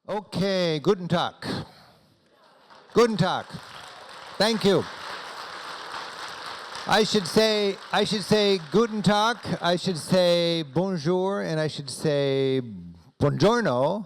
Okay, guten Tag. Guten Tag. Thank you. I should say guten Tag, I should say bonjour, and I should say buongiorno,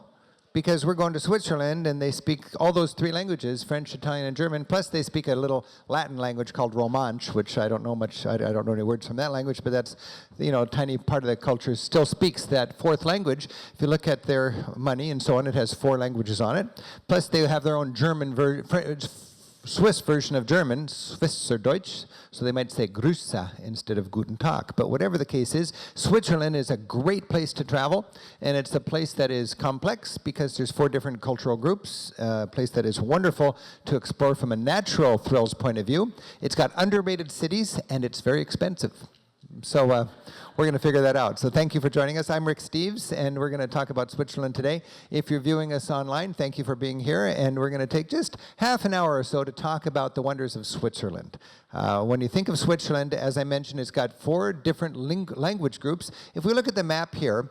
because we're going to Switzerland and they speak all those three languages, French, Italian, and German, plus they speak a little Latin language called Romansh, which I don't know much, I don't know any words from that language, but that's, a tiny part of the culture still speaks that fourth language. If you look at their money and so on, it has 4 languages on it. Plus they have their own Swiss version of German, Swiss or Deutsch, so they might say Grüße instead of Guten Tag. But whatever the case is, Switzerland is a great place to travel, and it's a place that is complex because there's 4 different cultural groups, a place that is wonderful to explore from a natural thrills point of view. It's got underrated cities, and it's very expensive. So we're going to figure that out. So thank you for joining us. I'm Rick Steves, and we're going to talk about Switzerland today. If you're viewing us online, thank you for being here, and we're going to take just half an hour or so to talk about the wonders of Switzerland. When you think of Switzerland, as I mentioned, it's got 4 different language groups. If we look at the map here,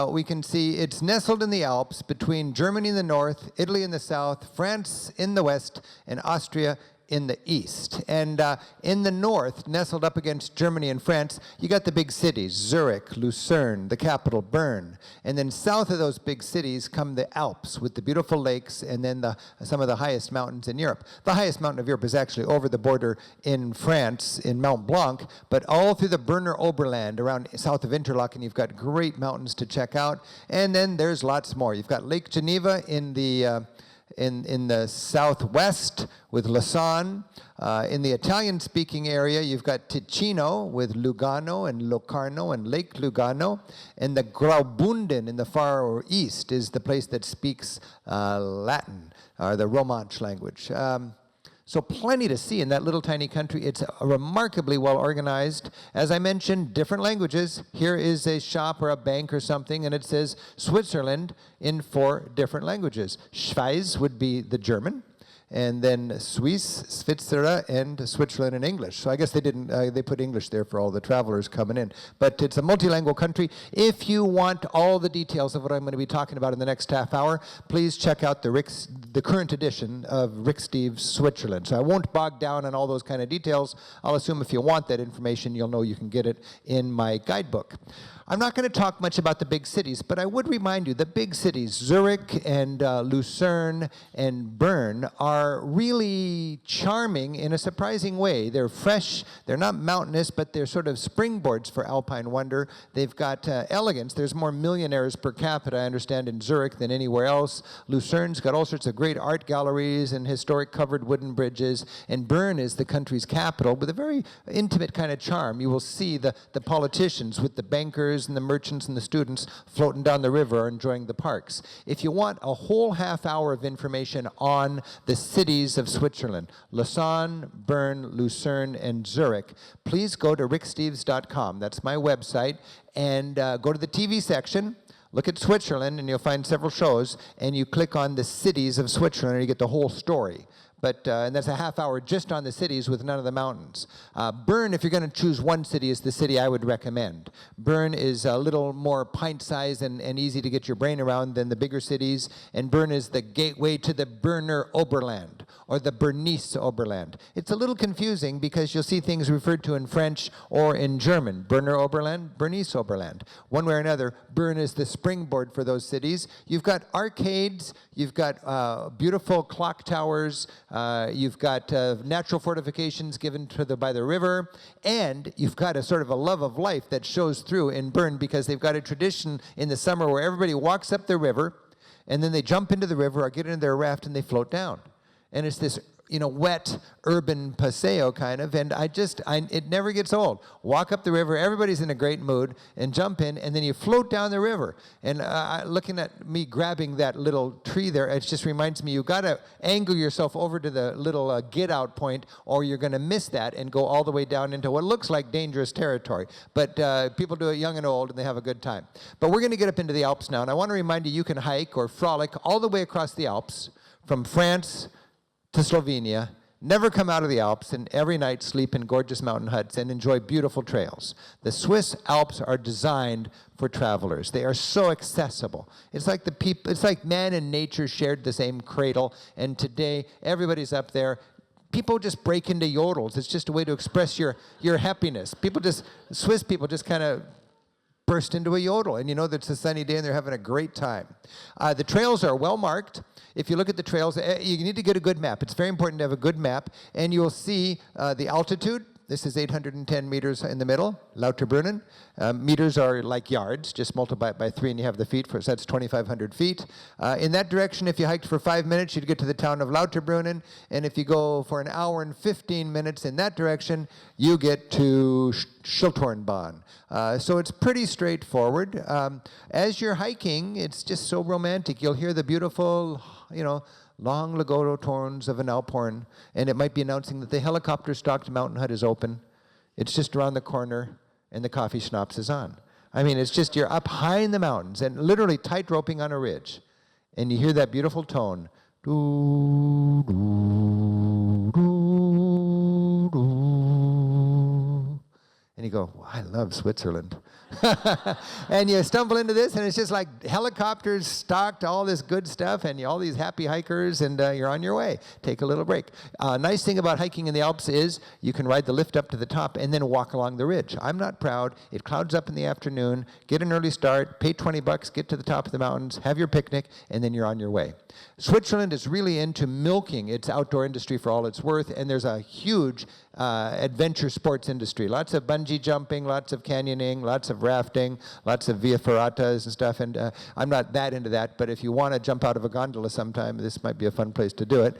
we can see it's nestled in the Alps between Germany in the north, Italy in the south, France in the west, and Austria in the east. And in the north, nestled up against Germany and France, you got the big cities, Zurich, Lucerne, the capital, Bern. And then south of those big cities come the Alps with the beautiful lakes and then some of the highest mountains in Europe. The highest mountain of Europe is actually over the border in France, in Mount Blanc, but all through the Berner Oberland, around south of Interlaken, you've got great mountains to check out. And then there's lots more. You've got Lake Geneva in the southwest with Lausanne. In the Italian-speaking area, you've got Ticino with Lugano and Locarno and Lake Lugano. And the Graubünden in the far east is the place that speaks Latin, or the Romansh language. So plenty to see in that little tiny country. It's remarkably well organized. As I mentioned, different languages. Here is a shop or a bank or something, and it says Switzerland in 4 different languages. Schweiz would be the German, and then Swiss, Svizzera, and Switzerland in English. So I guess they put English there for all the travelers coming in. But it's a multilingual country. If you want all the details of what I'm going to be talking about in the next half hour, please check out the current edition of Rick Steves Switzerland. So I won't bog down on all those kind of details. I'll assume if you want that information, you'll know you can get it in my guidebook. I'm not going to talk much about the big cities, but I would remind you the big cities, Zurich and Lucerne and Bern, are really charming in a surprising way. They're fresh, they're not mountainous, but they're sort of springboards for alpine wonder. They've got elegance. There's more millionaires per capita, I understand, in Zurich than anywhere else. Lucerne's got all sorts of great art galleries and historic covered wooden bridges, and Bern is the country's capital with a very intimate kind of charm. You will see the politicians with the bankers and the merchants and the students floating down the river enjoying the parks. If you want a whole half hour of information on the cities of Switzerland, Lausanne, Bern, Lucerne, and Zurich, please go to ricksteves.com. That's my website, and go to the TV section. Look at Switzerland, and you'll find several shows, and you click on the cities of Switzerland, and you get the whole story. But and that's a half hour just on the cities with none of the mountains. Bern, if you're going to choose one city, is the city I would recommend. Bern is a little more pint-sized and easy to get your brain around than the bigger cities, and Bern is the gateway to the Berner Oberland, or the Bernese Oberland. It's a little confusing because you'll see things referred to in French or in German. Berner Oberland, Bernese Oberland. One way or another, Bern is the springboard for those cities. You've got arcades, you've got beautiful clock towers, you've got natural fortifications given by the river, and you've got a sort of a love of life that shows through in Bern because they've got a tradition in the summer where everybody walks up the river, and then they jump into the river or get into their raft and they float down. And it's this wet urban paseo kind of, and it never gets old. Walk up the river, everybody's in a great mood, and jump in, and then you float down the river. And looking at me grabbing that little tree there, it just reminds me you got to angle yourself over to the little get-out point, or you're going to miss that and go all the way down into what looks like dangerous territory. But people do it young and old, and they have a good time. But we're going to get up into the Alps now, and I want to remind you can hike or frolic all the way across the Alps from France to Slovenia, never come out of the Alps and every night sleep in gorgeous mountain huts and enjoy beautiful trails. The Swiss Alps are designed for travelers. They are so accessible. It's like it's like man and nature shared the same cradle, and today everybody's up there. People just break into yodels. It's just a way to express your happiness. Swiss people just kind of burst into a yodel, and you know that it's a sunny day and they're having a great time. The trails are well marked. If you look at the trails, you need to get a good map. It's very important to have a good map, and you'll see the altitude. This is 810 meters in the middle, Lauterbrunnen. Meters are like yards, just multiply it by 3 and you have the feet, so that's 2,500 feet. In that direction, if you hiked for 5 minutes, you'd get to the town of Lauterbrunnen, and if you go for an hour and 15 minutes in that direction, you get to Schilthornbahn. So it's pretty straightforward. As you're hiking, it's just so romantic. You'll hear the beautiful, long legato tones of an Alphorn, and it might be announcing that the helicopter-stocked mountain hut is open. It's just around the corner, and the coffee schnapps is on. I mean, it's just you're up high in the mountains and literally tight-roping on a ridge, and you hear that beautiful tone. Doo, doo, doo, doo. And you go, well, I love Switzerland. And you stumble into this, and it's just like helicopters stocked, all this good stuff, and all these happy hikers, and you're on your way. Take a little break. Nice thing about hiking in the Alps is you can ride the lift up to the top and then walk along the ridge. I'm not proud. It clouds up in the afternoon. Get an early start, pay $20, get to the top of the mountains, have your picnic, and then you're on your way. Switzerland is really into milking its outdoor industry for all it's worth, and there's a huge adventure sports industry. Lots of bungee jumping, lots of canyoning, lots of rafting, lots of via ferratas and stuff, and I'm not that into that, but if you want to jump out of a gondola sometime, this might be a fun place to do it.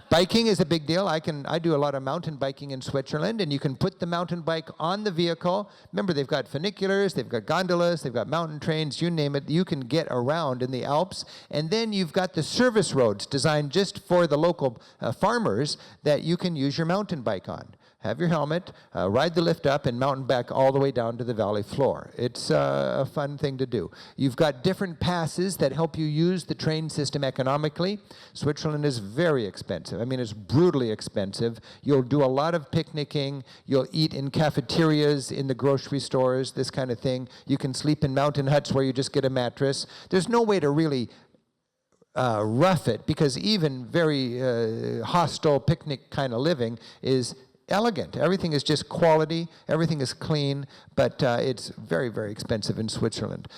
Biking is a big deal. I do a lot of mountain biking in Switzerland, and you can put the mountain bike on the vehicle. Remember, they've got funiculars, they've got gondolas, they've got mountain trains, you name it. You can get around in the Alps, and then you've got the service roads designed just for the local farmers that you can use your mountain bike on. Have your helmet, ride the lift up, and mountain bike all the way down to the valley floor. It's a fun thing to do. You've got different passes that help you use the train system economically. Switzerland is very expensive. I mean, it's brutally expensive. You'll do a lot of picnicking. You'll eat in cafeterias, in the grocery stores, this kind of thing. You can sleep in mountain huts where you just get a mattress. There's no way to really rough it, because even very hostile picnic kind of living is elegant. Everything is just quality, everything is clean, but it's very, very expensive in Switzerland.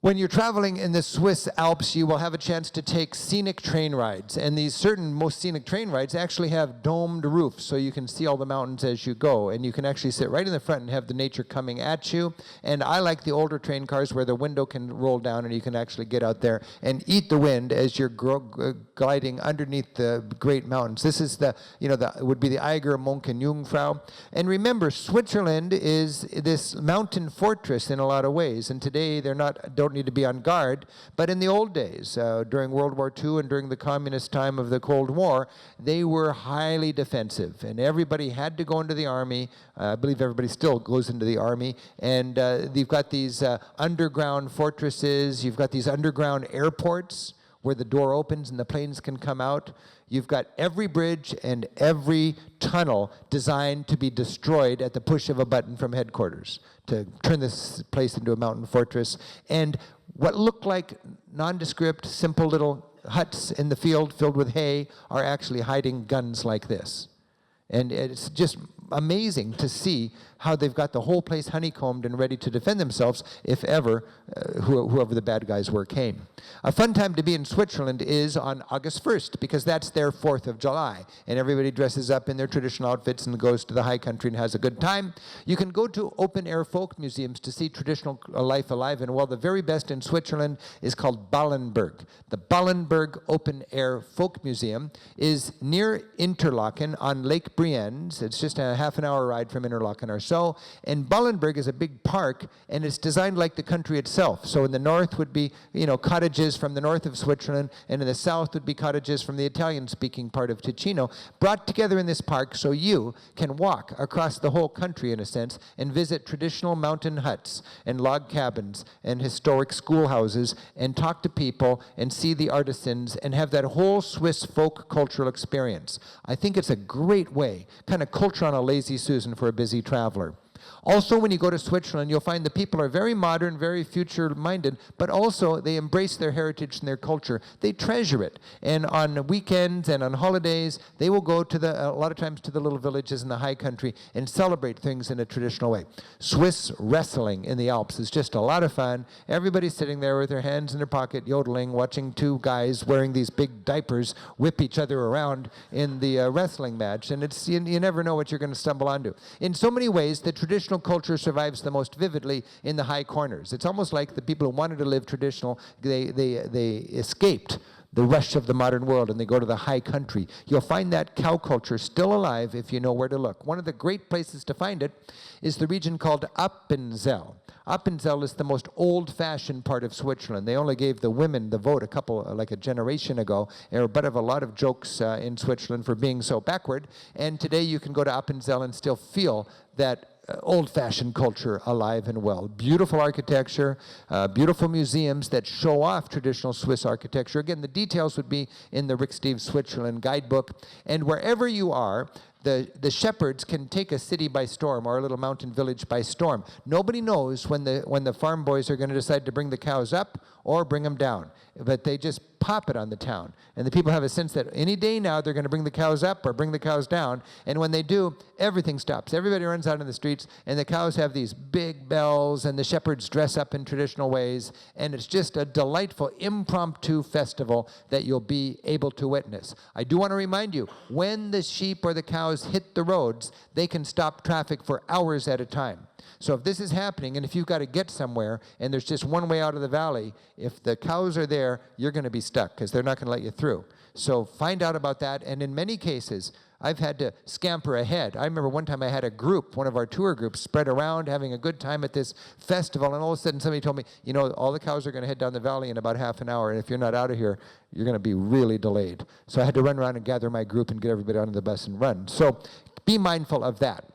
When you're traveling in the Swiss Alps, you will have a chance to take scenic train rides, and these most scenic train rides actually have domed roofs, so you can see all the mountains as you go, and you can actually sit right in the front and have the nature coming at you. And I like the older train cars where the window can roll down and you can actually get out there and eat the wind as you're gliding underneath the great mountains. This is would be the Eiger Monkenjungfrau. And remember, Switzerland is this mountain fortress in a lot of ways, and today don't need to be on guard, but in the old days, during World War II and during the communist time of the Cold War, they were highly defensive, and everybody had to go into the army. I believe everybody still goes into the army, and you've got these underground fortresses, you've got these underground airports where the door opens and the planes can come out. You've got every bridge and every tunnel designed to be destroyed at the push of a button from headquarters to turn this place into a mountain fortress. And what look like nondescript, simple little huts in the field filled with hay are actually hiding guns like this. And it's just amazing to see how they've got the whole place honeycombed and ready to defend themselves if ever whoever the bad guys were came. A fun time to be in Switzerland is on August 1st, because that's their 4th of July, and everybody dresses up in their traditional outfits and goes to the high country and has a good time. You can go to open-air folk museums to see traditional life alive, and the very best in Switzerland is called Ballenberg. The Ballenberg Open-Air Folk Museum is near Interlaken on Lake Brienz. It's just a half an hour ride from Interlaken or so. And Ballenberg is a big park, and it's designed like the country itself. So in the north would be, cottages from the north of Switzerland, and in the south would be cottages from the Italian-speaking part of Ticino, brought together in this park so you can walk across the whole country, in a sense, and visit traditional mountain huts and log cabins and historic schoolhouses and talk to people and see the artisans and have that whole Swiss folk cultural experience. I think it's a great way, kind of culture on a lazy Susan for a busy traveler. Also, when you go to Switzerland, you'll find the people are very modern, very future-minded, but also they embrace their heritage and their culture. They treasure it. And on weekends and on holidays, they will go to a lot of times to the little villages in the high country and celebrate things in a traditional way. Swiss wrestling in the Alps is just a lot of fun. Everybody's sitting there with their hands in their pocket, yodeling, watching two guys wearing these big diapers whip each other around in the wrestling match. And it's you never know what you're going to stumble onto. In so many ways, the traditional culture survives the most vividly in the high corners. It's almost like the people who wanted to live traditional, they escaped the rush of the modern world and they go to the high country. You'll find that cow culture still alive if you know where to look. One of the great places to find it is the region called Appenzell. Appenzell is the most old-fashioned part of Switzerland. They only gave the women the vote like a generation ago. They were butt of a lot of jokes in Switzerland for being so backward. And today you can go to Appenzell and still feel that old-fashioned culture alive and well. Beautiful architecture, beautiful museums that show off traditional Swiss architecture. Again, the details would be in the Rick Steves Switzerland guidebook. And wherever you are, the shepherds can take a city by storm or a little mountain village by storm. Nobody knows when the farm boys are going to decide to bring the cows up or bring them down, but they just pop it on the town. And the people have a sense that any day now they're going to bring the cows up or bring the cows down, and when they do, everything stops. Everybody runs out in the streets, and the cows have these big bells, and the shepherds dress up in traditional ways, and it's just a delightful impromptu festival that you'll be able to witness. I do want to remind you, when the sheep or the cows hit the roads, they can stop traffic for hours at a time. So if this is happening, and if you've got to get somewhere, and there's just one way out of the valley, if the cows are there, you're going to be stuck, because they're not going to let you through. So find out about that, and in many cases, I've had to scamper ahead. I remember one time I had a group, one of our tour groups, spread around having a good time at this festival, and all of a sudden somebody told me, all the cows are going to head down the valley in about half an hour, and if you're not out of here, you're going to be really delayed. So I had to run around and gather my group and get everybody onto the bus and run. So be mindful of that.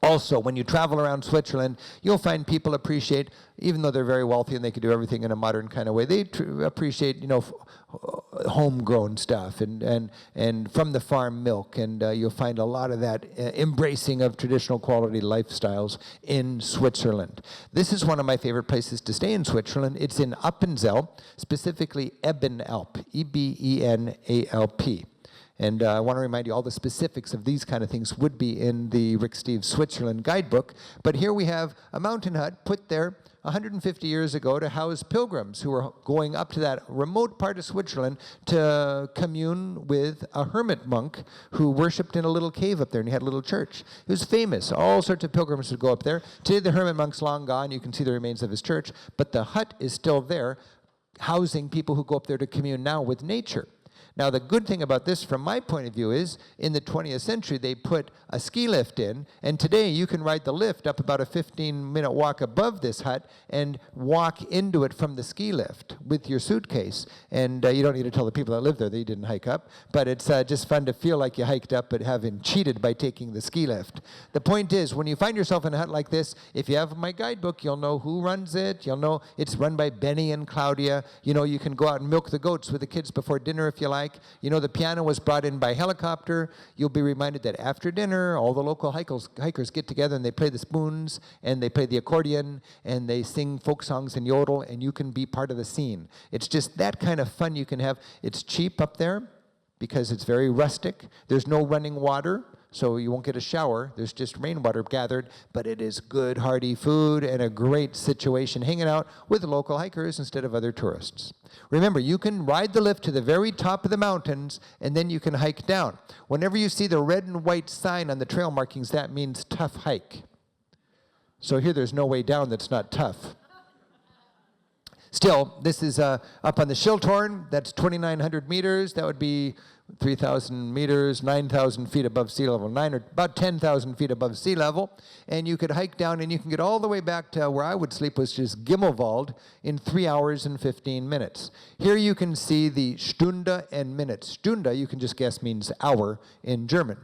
Also, when you travel around Switzerland, you'll find people appreciate, even though they're very wealthy and they can do everything in a modern kind of way, they appreciate, homegrown stuff and from the farm milk, and you'll find a lot of that embracing of traditional quality lifestyles in Switzerland. This is one of my favorite places to stay in Switzerland. It's in Appenzell, specifically Ebenalp, Ebenalp. And I want to remind you, all the specifics of these kind of things would be in the Rick Steves Switzerland guidebook. But here we have a mountain hut put there 150 years ago to house pilgrims who were going up to that remote part of Switzerland to commune with a hermit monk who worshipped in a little cave up there, and he had a little church. He was famous. All sorts of pilgrims would go up there. Today the hermit monk's long gone. You can see the remains of his church. But the hut is still there, housing people who go up there to commune now with nature. Now, the good thing about this, from my point of view, is in the 20th century, they put a ski lift in, and today you can ride the lift up about a 15-minute walk above this hut and walk into it from the ski lift with your suitcase. And you don't need to tell the people that live there that you didn't hike up, but it's just fun to feel like you hiked up but having cheated by taking the ski lift. The point is, when you find yourself in a hut like this, if you have my guidebook, you'll know who runs it. You'll know it's run by Benny and Claudia. You can go out and milk the goats with the kids before dinner if you like. The piano was brought in by helicopter. You'll be reminded that after dinner, all the local hikers get together and they play the spoons and they play the accordion and they sing folk songs and yodel, and you can be part of the scene. It's just that kind of fun you can have. It's cheap up there because it's very rustic. There's no running water, so you won't get a shower. There's just rainwater gathered, but it is good, hearty food and a great situation hanging out with local hikers instead of other tourists. Remember, you can ride the lift to the very top of the mountains, and then you can hike down. Whenever you see the red and white sign on the trail markings, that means tough hike. So here there's no way down that's not tough. Still, this is up on the Schilthorn. That's 2,900 meters. That would be 3,000 meters, 9,000 feet above sea level, or about 10,000 feet above sea level. And you could hike down and you can get all the way back to where I would sleep, which is Gimmelwald, in 3 hours and 15 minutes. Here you can see the Stunde and minutes. Stunde, you can just guess, means hour in German.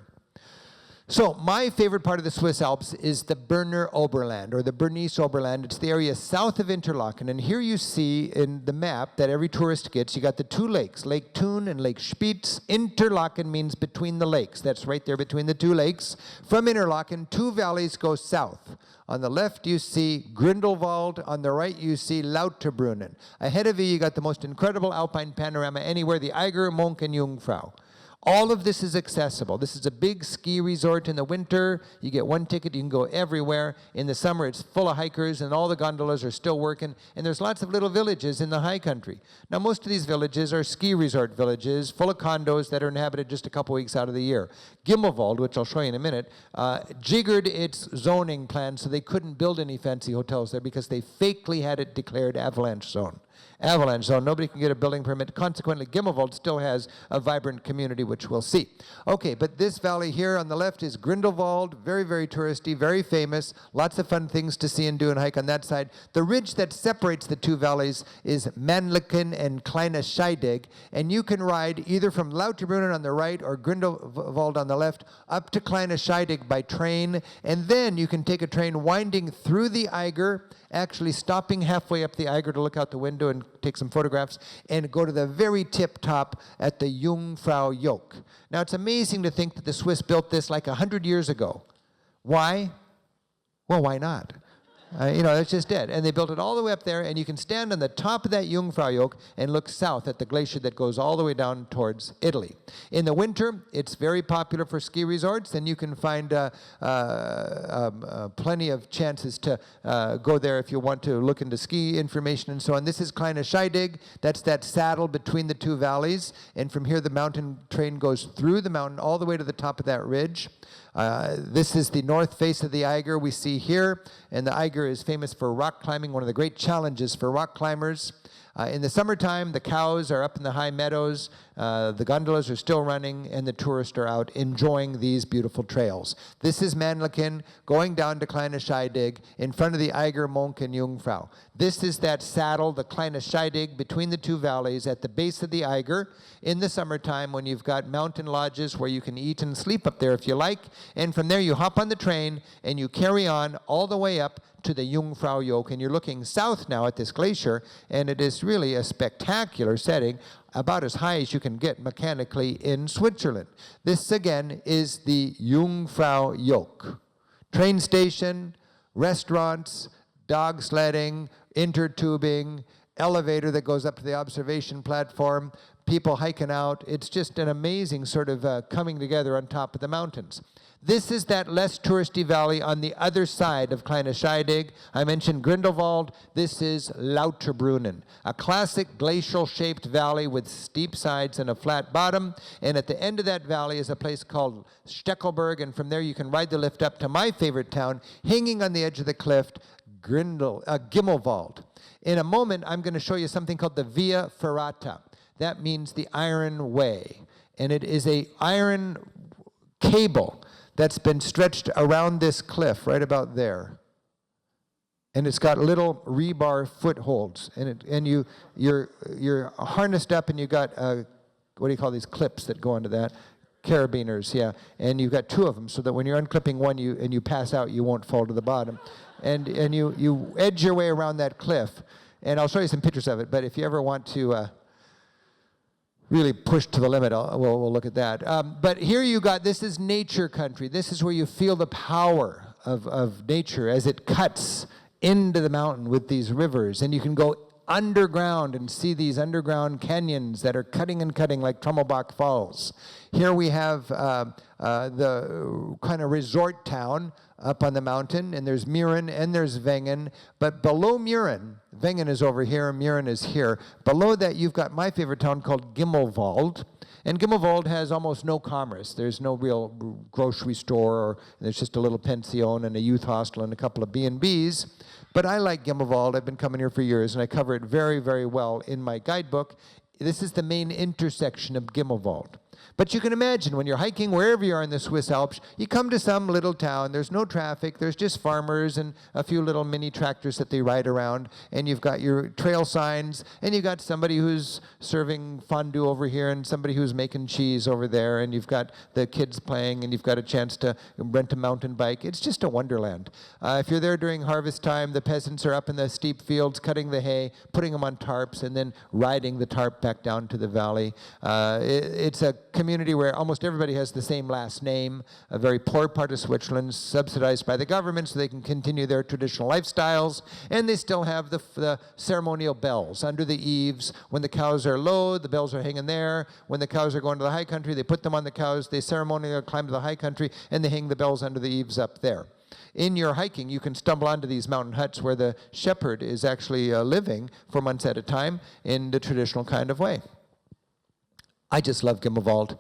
So my favorite part of the Swiss Alps is the Berner Oberland, or the Bernese Oberland. It's the area south of Interlaken. And here you see in the map that every tourist gets, you got the two lakes, Lake Thun and Lake Spitz. Interlaken means between the lakes. That's right there between the two lakes. From Interlaken, two valleys go south. On the left, you see Grindelwald. On the right, you see Lauterbrunnen. Ahead of you got the most incredible alpine panorama anywhere, the Eiger, Monch, and Jungfrau. All of this is accessible. This is a big ski resort in the winter. You get one ticket, you can go everywhere. In the summer, it's full of hikers, and all the gondolas are still working. And there's lots of little villages in the high country. Now, most of these villages are ski resort villages, full of condos that are inhabited just a couple weeks out of the year. Gimmelwald, which I'll show you in a minute, jiggered its zoning plan so they couldn't build any fancy hotels there because they fakely had it declared avalanche zone. Avalanche zone, nobody can get a building permit. Consequently, Gimmelwald still has a vibrant community, which we'll see. Okay, but this valley here on the left is Grindelwald, very, very touristy, very famous, lots of fun things to see and do and hike on that side. The ridge that separates the two valleys is Mannlichen and Kleine Scheidegg, and you can ride either from Lauterbrunnen on the right or Grindelwald on the left up to Kleine Scheidegg by train, and then you can take a train winding through the Eiger, actually stopping halfway up the Eiger to look out the window and take some photographs, and go to the very tip top at the Jungfrau Joch. Now, it's amazing to think that the Swiss built this like 100 years ago. Why? Well, why not? That's just it. And they built it all the way up there, and you can stand on the top of that Jungfrau Joch and look south at the glacier that goes all the way down towards Italy. In the winter, it's very popular for ski resorts, and you can find plenty of chances to go there if you want to look into ski information and so on. This is Kleine Scheidegg. That's that saddle between the two valleys, and from here the mountain train goes through the mountain all the way to the top of that ridge. This is the north face of the Eiger we see here, and the Eiger is famous for rock climbing, one of the great challenges for rock climbers. In the summertime, the cows are up in the high meadows, the gondolas are still running, and the tourists are out enjoying these beautiful trails. This is Mannlichen going down to Kleine Scheidegg in front of the Eiger, Monch, and Jungfrau. This is that saddle, the Kleine Scheidegg, between the two valleys at the base of the Eiger in the summertime when you've got mountain lodges where you can eat and sleep up there if you like. And from there you hop on the train and you carry on all the way up to the Jungfrau Joch, and you're looking south now at this glacier, and it is really a spectacular setting, about as high as you can get mechanically in Switzerland. This, again, is the Jungfrau Joch. Train station, restaurants, dog sledding, intertubing, elevator that goes up to the observation platform, people hiking out. It's just an amazing sort of coming together on top of the mountains. This is that less touristy valley on the other side of Kleine Scheidegg. I mentioned Grindelwald. This is Lauterbrunnen, a classic glacial-shaped valley with steep sides and a flat bottom. And at the end of that valley is a place called Steckelberg, and from there you can ride the lift up to my favorite town, hanging on the edge of the cliff, Gimmelwald. In a moment, I'm going to show you something called the Via Ferrata. That means the Iron Way. And it is an iron cable that's been stretched around this cliff right about there. And it's got little rebar footholds. And you're harnessed up, and you got, what do you call these clips that go onto that? Carabiners, yeah. And you've got two of them so that when you're unclipping one and you pass out, you won't fall to the bottom. And you edge your way around that cliff. And I'll show you some pictures of it, but if you ever want to really push to the limit, we'll look at that. But here you got, this is nature country. This is where you feel the power of nature as it cuts into the mountain with these rivers. And you can go underground and see these underground canyons that are cutting and cutting like Trommelbach Falls. Here we have the kind of resort town up on the mountain, and there's Mürren and there's Wengen, but below Mürren, Wengen is over here, Mürren is here. Below that, you've got my favorite town called Gimmelwald, And Gimmelwald has almost no commerce. There's no real grocery store, or there's just a little pension and a youth hostel and a couple of B&Bs. But I like Gimmelwald. I've been coming here for years, and I cover it very, very well in my guidebook. This is the main intersection of Gimmelwald. But you can imagine when you're hiking wherever you are in the Swiss Alps, you come to some little town, there's no traffic, there's just farmers and a few little mini tractors that they ride around, and you've got your trail signs, and you've got somebody who's serving fondue over here, and somebody who's making cheese over there, and you've got the kids playing, and you've got a chance to rent a mountain bike. It's just a wonderland. If you're there during harvest time, the peasants are up in the steep fields cutting the hay, putting them on tarps, and then riding the tarp back down to the valley. It's a community where almost everybody has the same last name, a very poor part of Switzerland, subsidized by the government so they can continue their traditional lifestyles, and they still have the ceremonial bells under the eaves. When the cows are low, the bells are hanging there. When the cows are going to the high country, they put them on the cows, they ceremonially climb to the high country, and they hang the bells under the eaves up there. In your hiking, you can stumble onto these mountain huts where the shepherd is actually living for months at a time in the traditional kind of way. I just love Gimmelwald.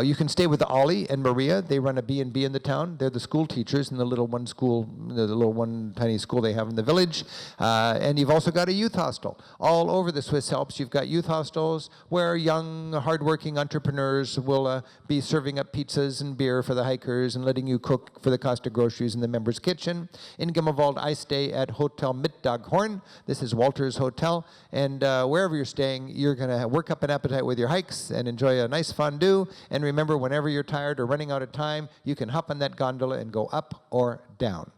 You can stay with Ollie and Maria. They run a B&B in the town. They're the school teachers in the little one tiny school they have in the village. And you've also got a youth hostel. All over the Swiss Alps, you've got youth hostels where young, hardworking entrepreneurs will be serving up pizzas and beer for the hikers and letting you cook for the cost of groceries in the members' kitchen. In Gimmelwald, I stay at Hotel Matterhorn. This is Walter's Hotel. And wherever you're staying, you're going to work up an appetite with your hikes and enjoy a nice fondue. And remember, whenever you're tired or running out of time, you can hop on that gondola and go up or down.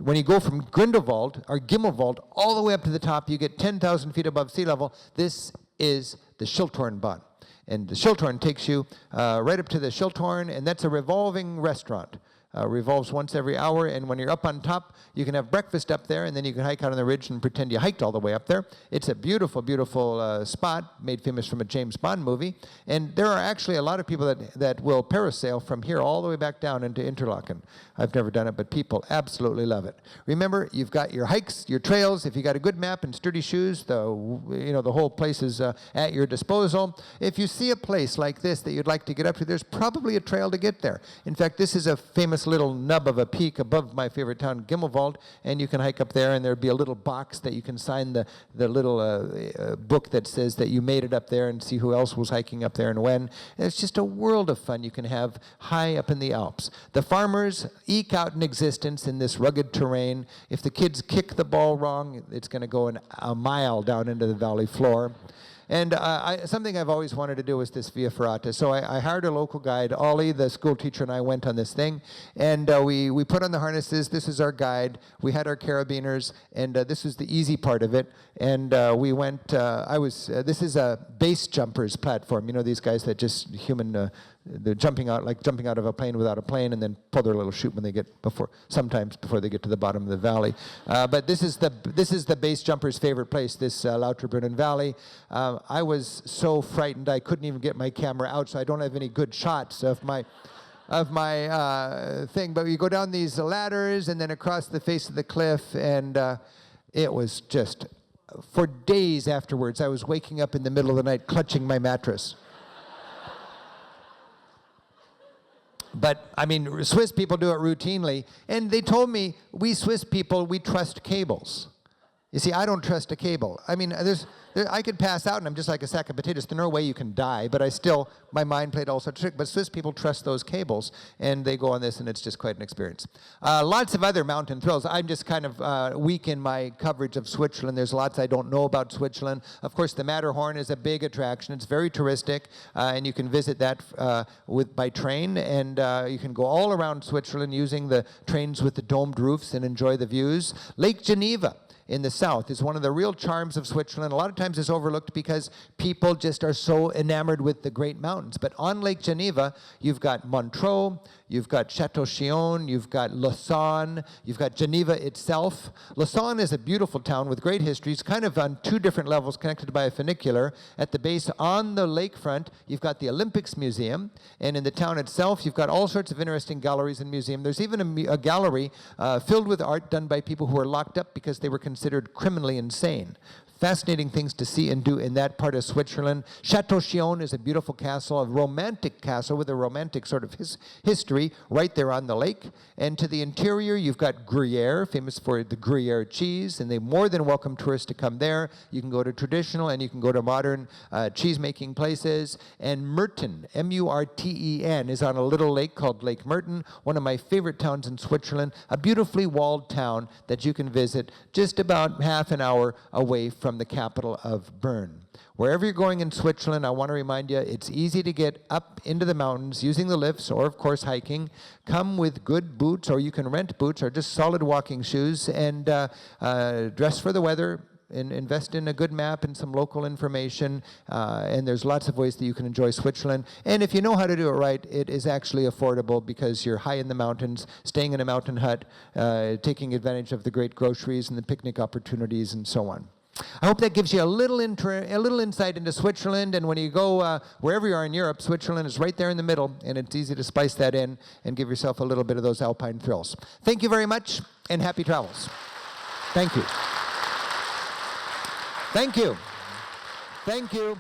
When you go from Gimmelwald all the way up to the top, you get 10,000 feet above sea level. This is the Schilthornbahn. And the Schilthorn takes you right up to the Schilthorn, and that's a revolving restaurant. Revolves once every hour, and when you're up on top, you can have breakfast up there, and then you can hike out on the ridge and pretend you hiked all the way up there. It's a beautiful, beautiful spot, made famous from a James Bond movie, and there are actually a lot of people that will parasail from here all the way back down into Interlaken. I've never done it, but people absolutely love it. Remember, you've got your hikes, your trails. If you got a good map and sturdy shoes, the whole place is at your disposal. If you see a place like this that you'd like to get up to, there's probably a trail to get there. In fact, this is a famous little nub of a peak above my favorite town, Gimmelwald, and you can hike up there, and there'll be a little box that you can sign the little book that says that you made it up there, and see who else was hiking up there and when. And it's just a world of fun you can have high up in the Alps. The farmers eke out an existence in this rugged terrain. If the kids kick the ball wrong, it's going to go a mile down into the valley floor. And something I've always wanted to do was this Via Ferrata. So I hired a local guide. Ollie, the school teacher, and I went on this thing. And we put on the harnesses. This is our guide. We had our carabiners. And this was the easy part of it. And we went, this is a base jumpers platform. You know, these guys that just they're jumping out of a plane without a plane, and then pull their little chute when they sometimes before they get to the bottom of the valley. But this is the base jumper's favorite place, this Lauterbrunnen Valley. I was so frightened I couldn't even get my camera out, so I don't have any good shots of my thing. But we go down these ladders and then across the face of the cliff, and it was just, for days afterwards, I was waking up in the middle of the night clutching my mattress. But, I mean, Swiss people do it routinely, and they told me, we Swiss people, we trust cables. You see, I don't trust a cable. I mean, I could pass out and I'm just like a sack of potatoes. There's no way you can die, but my mind played all sorts of tricks. But Swiss people trust those cables, and they go on this, and it's just quite an experience. Lots of other mountain thrills. I'm just kind of weak in my coverage of Switzerland. There's lots I don't know about Switzerland. Of course, the Matterhorn is a big attraction. It's very touristic, and you can visit that by train, and you can go all around Switzerland using the trains with the domed roofs and enjoy the views. Lake Geneva in the south is one of the real charms of Switzerland. A lot of times it's overlooked because people just are so enamored with the great mountains. But on Lake Geneva, you've got Montreux, you've got Château-Chinon, you've got Lausanne, you've got Geneva itself. Lausanne is a beautiful town with great history. It's kind of on two different levels connected by a funicular. At the base on the lakefront, you've got the Olympics Museum, and in the town itself, you've got all sorts of interesting galleries and museums. There's even a gallery filled with art done by people who were locked up because they were considered criminally insane. fascinating things to see and do in that part of Switzerland. Chateau Chillon is a beautiful castle, a romantic castle with a romantic sort of history right there on the lake. And to the interior, you've got Gruyere, famous for the Gruyere cheese, and they more than welcome tourists to come there. You can go to traditional and you can go to modern cheese-making places. And Murten, M-U-R-T-E-N, is on a little lake called Lake Murten, one of my favorite towns in Switzerland, a beautifully walled town that you can visit just about half an hour away from the capital of Bern. Wherever you're going in Switzerland, I want to remind you, it's easy to get up into the mountains using the lifts or, of course, hiking. Come with good boots, or you can rent boots, or just solid walking shoes, and dress for the weather. And invest in a good map and some local information, and there's lots of ways that you can enjoy Switzerland. And if you know how to do it right, it is actually affordable because you're high in the mountains, staying in a mountain hut, taking advantage of the great groceries and the picnic opportunities and so on. I hope that gives you a little insight into Switzerland, and when you go wherever you are in Europe, Switzerland is right there in the middle, and it's easy to spice that in and give yourself a little bit of those alpine thrills. Thank you very much, and happy travels. Thank you. Thank you. Thank you.